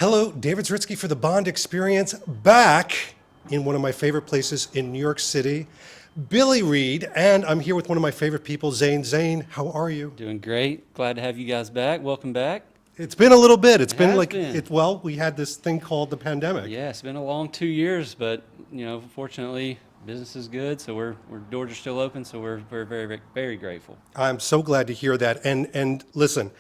Hello, David Zritsky for the Bond Experience, back in one of my favorite places in New York City, Billy Reid, and I'm here with one of my favorite people, Zane. Zane, how are you? Doing great. Glad to have you guys back. Welcome back. It's been a little bit. It's It been has like, been. well, we had this thing called the pandemic. Yeah, it's been a long 2 years, but fortunately, business is good. So we're doors are still open. So we're very, very, very grateful. I'm so glad to hear that. And listen,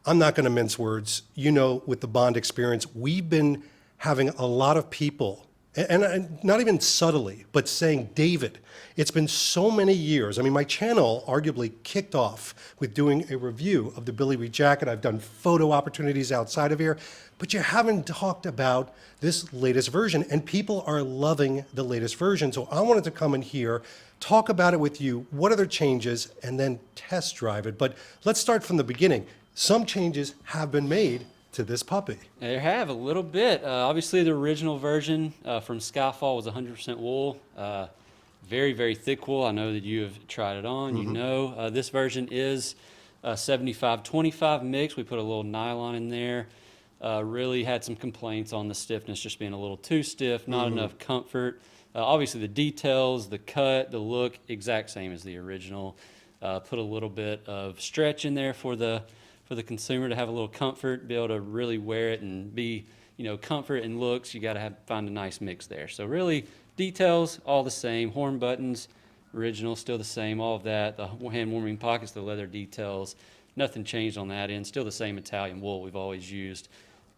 I'm not going to mince words. You know, with the Bond Experience, we've been having a lot of people, and not even subtly, but saying, David, it's been so many years. I mean, my channel arguably kicked off with doing a review of the Billy Reid jacket. I've done photo opportunities outside of here, but you haven't talked about this latest version, and people are loving the latest version. So I wanted to come in here, talk about it with you, what are the changes, and then test drive it. But let's start from the beginning. Some changes have been made to this puppy. There have a little bit. Obviously, the original version from SkyFall was 100% wool. Very, very thick wool. I know that you have tried it on. You know, this version is 75-25 mix. We put a little nylon in there. Really had some complaints on the stiffness, just being a little too stiff, not enough comfort. Obviously, the details, the cut, the look, exact same as the original. Put a little bit of stretch in there for the consumer to have a little comfort, be able to really wear it and be, comfort and looks. You got to find a nice mix there. So really, details all the same. Horn buttons, original, still the same. All of that. The hand warming pockets, the leather details, nothing changed on that end. Still the same Italian wool we've always used.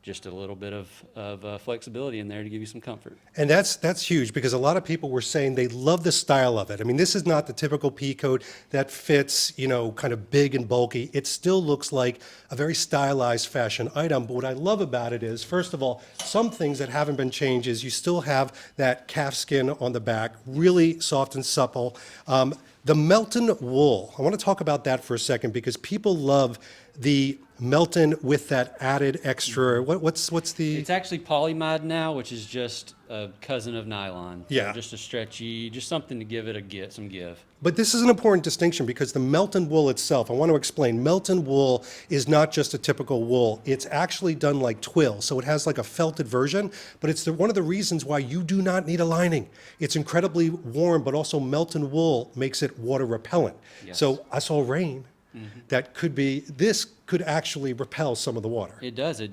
Just a little bit of flexibility in there to give you some comfort. And that's huge, because a lot of people were saying they love the style of it. I mean, this is not the typical peacoat that fits, kind of big and bulky. It still looks like a very stylized fashion item. But what I love about it is, first of all, some things that haven't been changed is you still have that calf skin on the back, really soft and supple. The Melton wool, I want to talk about that for a second, because people love the Melton with that added extra, what's the? It's actually polymide now, which is just a cousin of nylon. Yeah. So just a stretchy, just something to give it some give. But this is an important distinction, because the Melton wool itself, I want to explain, Melton wool is not just a typical wool. It's actually done like twill. So it has like a felted version, but it's one of the reasons why you do not need a lining. It's incredibly warm, but also Melton wool makes it water repellent. Yes. So I saw rain. That this could actually repel some of the water. It does. It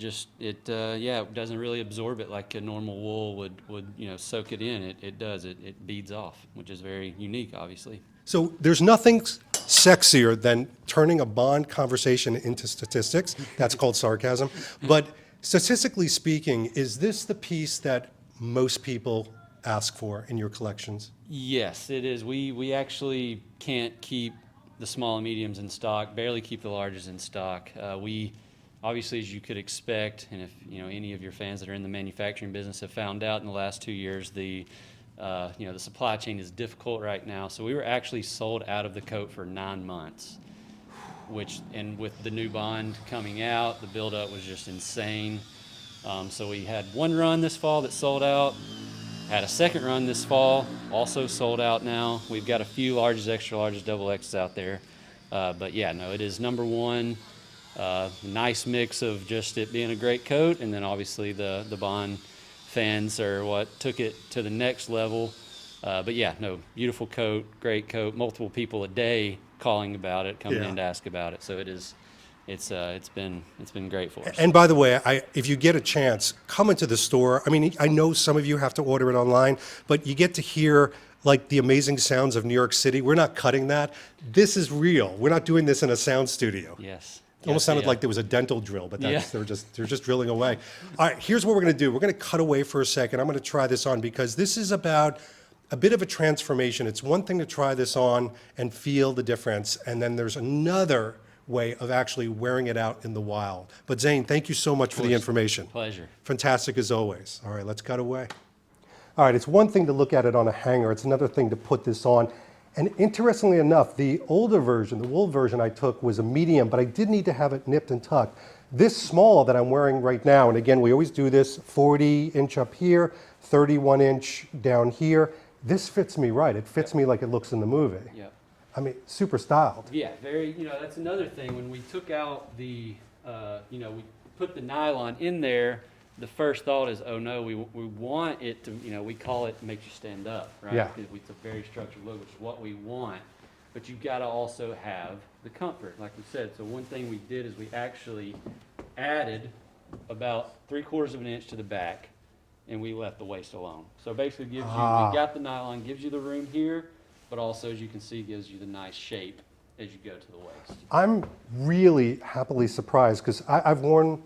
doesn't really absorb it like a normal wool would soak it in. It does. It beads off, which is very unique, obviously. So there's nothing sexier than turning a Bond conversation into statistics. That's called sarcasm. But statistically speaking, is this the piece that most people ask for in your collections? Yes, it is. We actually can't keep the small and mediums in stock, barely keep the larges in stock. We, obviously, as you could expect, and if any of your fans that are in the manufacturing business have found out in the last 2 years, the supply chain is difficult right now. So we were actually sold out of the coat for 9 months, and with the new Bond coming out, the buildup was just insane. So we had one run this fall that sold out. Had a second run this fall, also sold out now. We've got a few larges, extra larges, double X's out there. But yeah, no, it is number one. Nice mix of just it being a great coat, and then obviously the Bond fans are what took it to the next level. But yeah, no, beautiful coat, great coat. Multiple people a day calling about it, coming in to ask about it. So it is. It's been great for us. And by the way, if you get a chance, come into the store. I mean, I know some of you have to order it online, but you get to hear like the amazing sounds of New York City. We're not cutting that. This is real. We're not doing this in a sound studio. Yes. It almost sounded like there was a dental drill, but they're just drilling away. All right, here's what we're going to do. We're going to cut away for a second. I'm going to try this on, because this is about a bit of a transformation. It's one thing to try this on and feel the difference, and then there's another way of actually wearing it out in the wild. But Zane, thank you so much for the information. Pleasure. Fantastic as always. All right, let's cut away. All right, it's one thing to look at it on a hanger. It's another thing to put this on. And interestingly enough, the older version, the wool version I took, was a medium, but I did need to have it nipped and tucked. This small that I'm wearing right now, and again, we always do this, 40-inch up here, 31-inch down here. This fits me right. It fits me like it looks in the movie. Yep. I mean, super styled. Yeah, very, that's another thing. When we took out we put the nylon in there, the first thought is, oh no, we want it to, we call it makes you stand up, right? Yeah. Because it's a very structured look, which is what we want. But you've got to also have the comfort, like we said. So one thing we did is we actually added about 3/4 of an inch to the back, and we left the waist alone. So basically gives you, we got the nylon, gives you the room here, but also, as you can see, gives you the nice shape as you go to the waist. I'm really happily surprised because I've worn,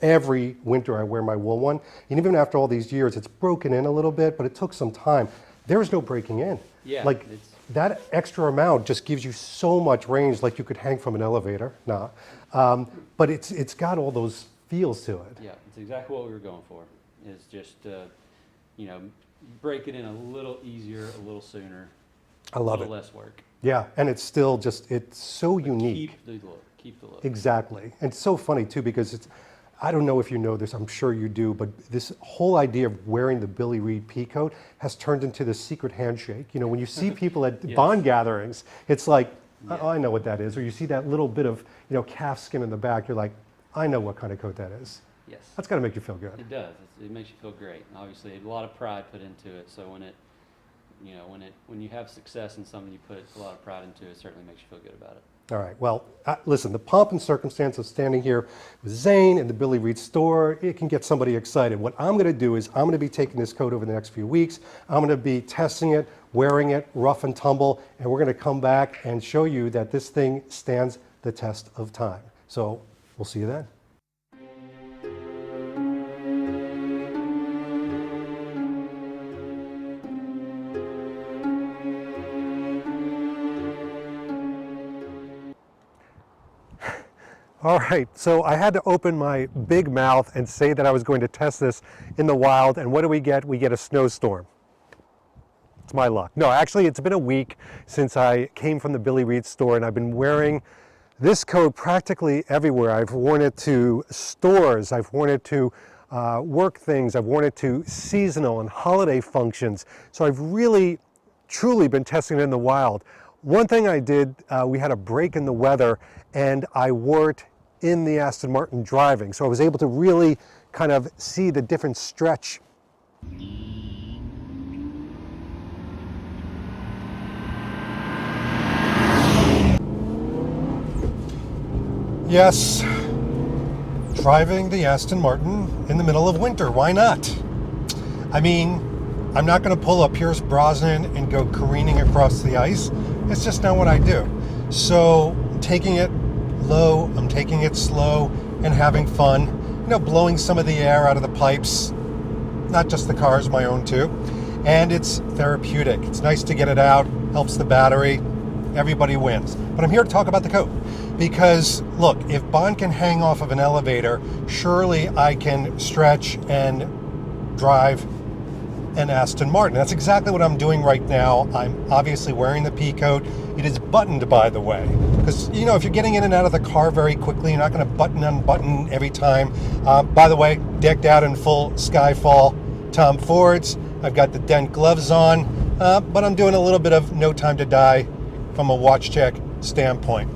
every winter I wear my wool one, and even after all these years, it's broken in a little bit, but it took some time. There was no breaking in. Yeah, Like, that extra amount just gives you so much range, like you could hang from an elevator. Nah. But it's got all those feels to it. Yeah, it's exactly what we were going for. Is just, break it in a little easier, a little sooner. I love a it. little less work. Yeah, and it's still just, it's so unique. Keep the look. Exactly. And it's so funny too, because it's, I don't know if you know this, I'm sure you do, but this whole idea of wearing the Billy Reid Peacoat has turned into the secret handshake. When you see people at Yes. bond gatherings, it's like, oh, I know what that is. Or you see that little bit of, calf skin in the back, you're like, I know what kind of coat that is. Yes. That's got to make you feel good. It does. It makes you feel great. And obviously, a lot of pride put into it. So when you have success in something, you put a lot of pride into it. It certainly makes you feel good about it. All right, well, listen, the pomp and circumstance of standing here with Zane in the Billy Reid store, it can get somebody excited. What I'm gonna do is I'm gonna be taking this coat over the next few weeks. I'm gonna be testing it, wearing it, rough and tumble, and we're gonna come back and show you that this thing stands the test of time. So we'll see you then. All right, so I had to open my big mouth and say that I was going to test this in the wild, and what do we get? We get a snowstorm. It's my luck. No, actually, it's been a week since I came from the Billy Reid store, and I've been wearing this coat practically everywhere. I've worn it to stores, I've worn it to work things, I've worn it to seasonal and holiday functions. So I've really, truly been testing it in the wild. One thing I did, we had a break in the weather, and I wore it in the Aston Martin driving. So I was able to really kind of see the different stretch. Yes, driving the Aston Martin in the middle of winter, why not? I mean, I'm not going to pull up Pierce Brosnan and go careening across the ice. It's just not what I do. So I'm taking it low, I'm taking it slow, and having fun. Blowing some of the air out of the pipes, not just the cars, my own too. And it's therapeutic. It's nice to get it out, helps the battery. Everybody wins. But I'm here to talk about the coat. Because, look, if Bond can hang off of an elevator, surely I can stretch and drive an Aston Martin. That's exactly what I'm doing right now. I'm obviously wearing the Peacoat. It is buttoned, by the way, because if you're getting in and out of the car very quickly, you're not going to button unbutton every time. By the way, decked out in full SkyFall Tom Fords. I've got the Dent gloves on, but I'm doing a little bit of No Time to Die from a watch check standpoint.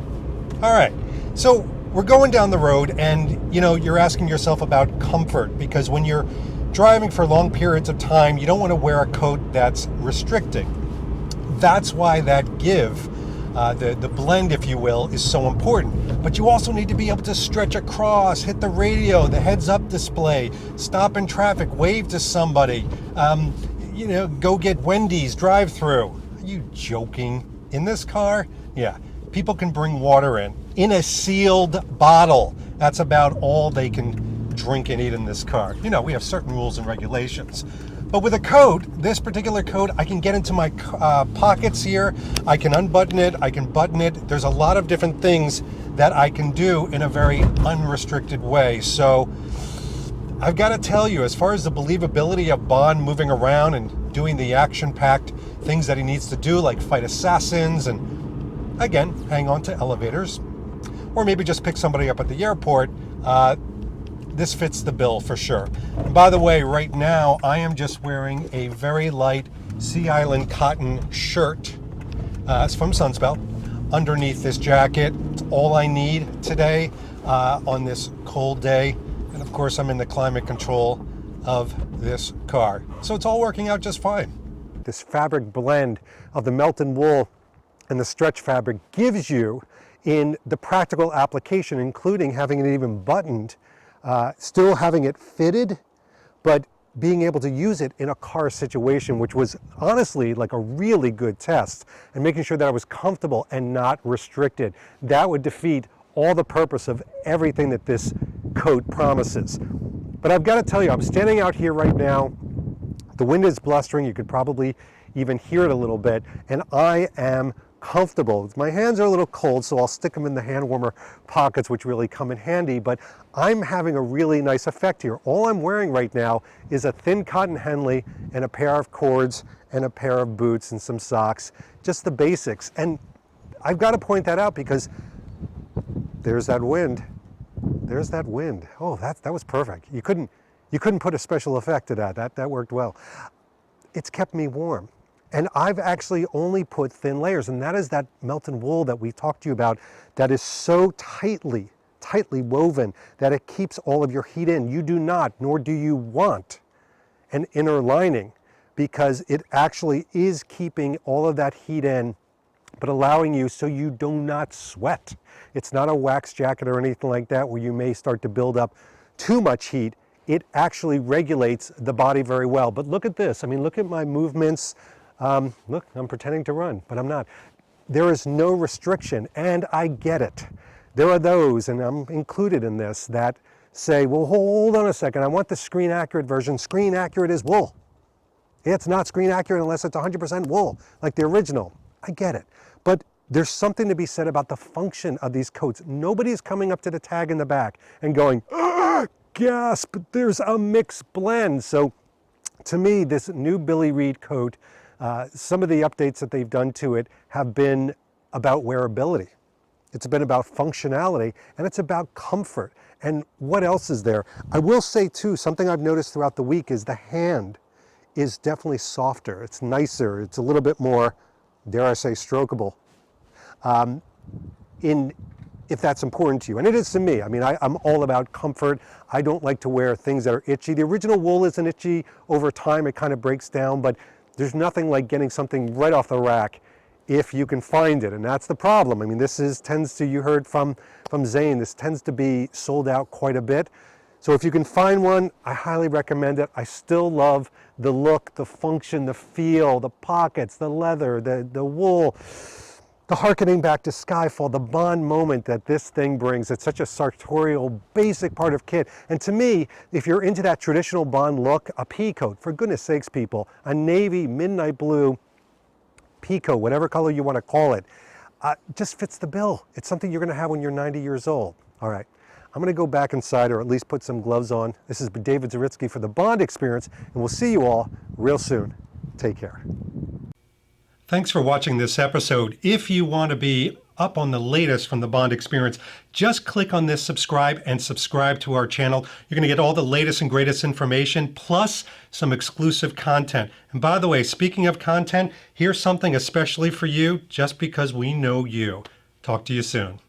All right, so we're going down the road, and you're asking yourself about comfort, because when you're driving for long periods of time, you don't want to wear a coat that's restricting. That's why that give, the blend, if you will, is so important. But you also need to be able to stretch across, hit the radio, the heads-up display, stop in traffic, wave to somebody, go get Wendy's drive-through. Are you joking? In this car? Yeah. People can bring water in a sealed bottle. That's about all they can drink and eat in this car. We have certain rules and regulations. But with a coat, this particular coat, I can get into my pockets here. I can unbutton it. I can button it. There's a lot of different things that I can do in a very unrestricted way. So I've got to tell you, as far as the believability of Bond moving around and doing the action-packed things that he needs to do, like fight assassins and, again, hang on to elevators, or maybe just pick somebody up at the airport, this fits the bill for sure. And by the way, right now, I am just wearing a very light Sea Island cotton shirt. It's from Sunspell. Underneath this jacket, it's all I need today on this cold day. And of course, I'm in the climate control of this car. So it's all working out just fine. This fabric blend of the melted wool and the stretch fabric gives you, in the practical application, including having it even buttoned, still having it fitted, but being able to use it in a car situation, which was honestly like a really good test, and making sure that I was comfortable and not restricted. That would defeat all the purpose of everything that this coat promises. But I've got to tell you, I'm standing out here right now. The wind is blustering. You could probably even hear it a little bit, and I am comfortable. My hands are a little cold, so I'll stick them in the hand warmer pockets, which really come in handy, but I'm having a really nice effect here. All I'm wearing right now is a thin cotton Henley and a pair of cords and a pair of boots and some socks, just the basics. And I've got to point that out because there's that wind. There's that wind. Oh, that was perfect. You couldn't put a special effect to that. That worked well. It's kept me warm. And I've actually only put thin layers, and that is that melted wool that we talked to you about that is so tightly woven that it keeps all of your heat in. You do not, nor do you want, an inner lining, because it actually is keeping all of that heat in, but allowing you so you do not sweat. It's not a wax jacket or anything like that where you may start to build up too much heat. It actually regulates the body very well. But look at this. I mean, look at my movements. Look, I'm pretending to run, but I'm not. There is no restriction, and I get it. There are those, and I'm included in this, that say, well, hold on a second, I want the screen accurate version. Screen accurate is wool. It's not screen accurate unless it's 100% wool, like the original. I get it. But there's something to be said about the function of these coats. Nobody's coming up to the tag in the back and going, gasp, there's a mixed blend. So to me, this new Billy Reid coat, some of the updates that they've done to it have been about wearability. It's been about functionality, and it's about comfort. And what else is there? I will say too, something I've noticed throughout the week is the hand is definitely softer. It's nicer. It's a little bit more, dare I say, strokeable. If that's important to you, and it is to me. I mean, I'm all about comfort. I don't like to wear things that are itchy. The original wool isn't itchy. Over time, it kind of breaks down, but there's nothing like getting something right off the rack if you can find it, and that's the problem. I mean, tends to, you heard from Zane, this tends to be sold out quite a bit. So if you can find one, I highly recommend it. I still love the look, the function, the feel, the pockets, the leather, the wool, the harkening back to SkyFall, the Bond moment that this thing brings. It's such a sartorial, basic part of kit. And to me, if you're into that traditional Bond look, a peacoat, for goodness sakes, people, a navy, midnight blue peacoat, whatever color you want to call it, just fits the bill. It's something you're going to have when you're 90 years old. All right, I'm going to go back inside, or at least put some gloves on. This is David Zaritsky for the Bond Experience, and we'll see you all real soon. Take care. Thanks for watching this episode. If you want to be up on the latest from the Bond Experience, just click on this subscribe and subscribe to our channel. You're going to get all the latest and greatest information, plus some exclusive content. And by the way, speaking of content, here's something especially for you, just because we know you. Talk to you soon.